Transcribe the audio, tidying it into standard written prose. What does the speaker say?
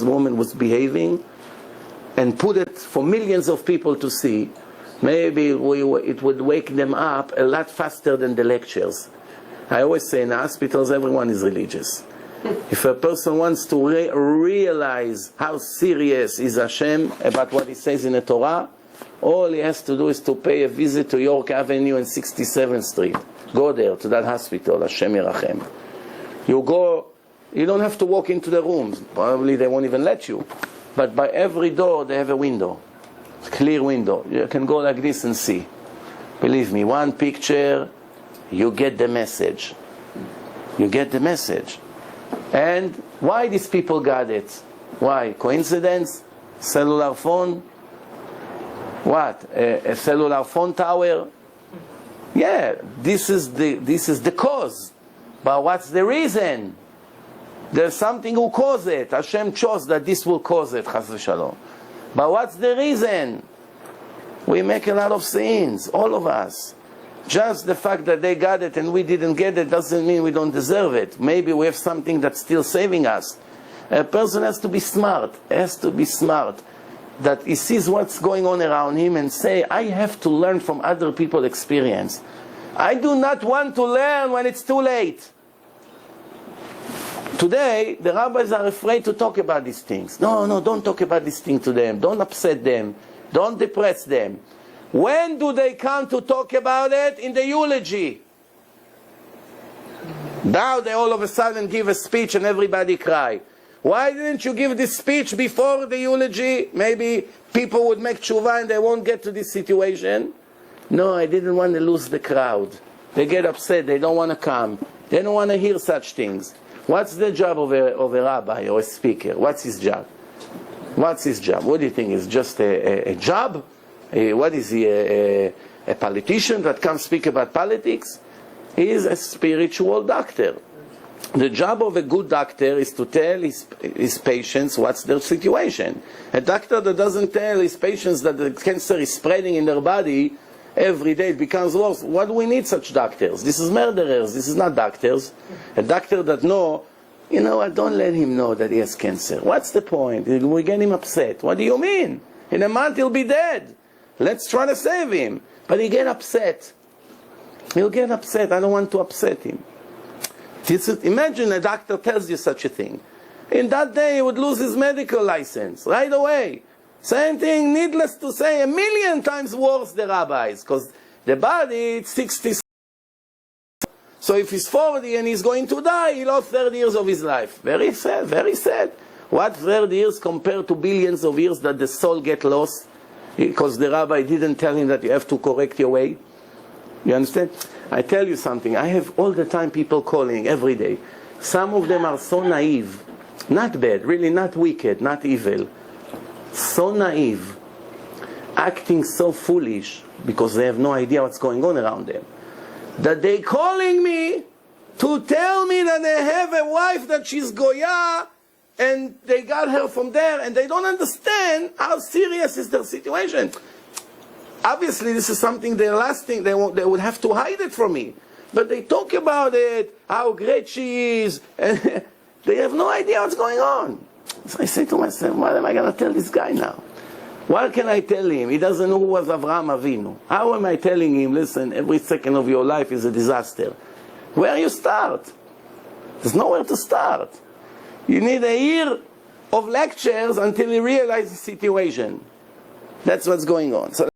woman was behaving, and put it for millions of people to see, maybe it would wake them up a lot faster than the lectures. I always say in hospitals, everyone is religious. If a person wants to realize how serious is Hashem about what he says in the Torah, all he has to do is to pay a visit to York Avenue and 67th Street. Go there, to that hospital, Hashem Yerachem. You go, you don't have to walk into the rooms. Probably they won't even let you. But by every door they have a window. A clear window. You can go like this and see. Believe me, one picture, you get the message. You get the message. And why these people got it? Why? Coincidence? Cellular phone? What? A cellular phone tower? Yeah, this is the cause. But what's the reason? There's something who caused it. Hashem chose that this will cause it, chas v'shalom. But what's the reason? We make a lot of sins, all of us. Just the fact that they got it and we didn't get it doesn't mean we don't deserve it. Maybe we have something that's still saving us. A person has to be smart, that he sees what's going on around him and say, I have to learn from other people's experience. I do not want to learn when it's too late. Today, the rabbis are afraid to talk about these things. No, don't talk about this thing to them. Don't upset them. Don't depress them. When do they come to talk about it? In the eulogy. Now they all of a sudden give a speech and everybody cry. Why didn't you give this speech before the eulogy? Maybe people would make tshuva and they won't get to this situation. No, I didn't want to lose the crowd. They get upset, they don't want to come. They don't want to hear such things. What's the job of a rabbi or a speaker? What's his job? What's his job? What do you think? Is just a job? What is he, a politician that comes speak about politics? He is a spiritual doctor. The job of a good doctor is to tell his patients what's their situation. A doctor that doesn't tell his patients that the cancer is spreading in their body, every day it becomes worse. What do we need such doctors? This is murderers, this is not doctors. A doctor that you know what, don't let him know that he has cancer. What's the point? We get him upset. What do you mean? In a month he'll be dead. Let's try to save him. But he get upset. He'll get upset. I don't want to upset him. Imagine a doctor tells you such a thing. In that day he would lose his medical license right away. Same thing, needless to say, 1,000,000 times worse the rabbis, because the body, it's 60. So if he's 40 and he's going to die, he lost 30 years of his life. Very sad, very sad. What 30 years compared to billions of years that the soul get lost? Because the rabbi didn't tell him that you have to correct your way. You understand? I tell you something, I have all the time people calling every day. Some of them are so naive, not bad, really not wicked, not evil. So naive, acting so foolish because they have no idea what's going on around them, that they calling me to tell me that they have a wife that she's Goya and they got her from there, and they don't understand how serious is their situation. Obviously this is something they're lasting, they would have to hide it from me, but they talk about it, how great she is, and they have no idea what's going on. So I say to myself, what am I going to tell this guy now? What can I tell him? He doesn't know who was Avraham Avinu. How am I telling him, listen, every second of your life is a disaster? Where you start? There's nowhere to start. You need a year of lectures until you realize the situation. That's what's going on. So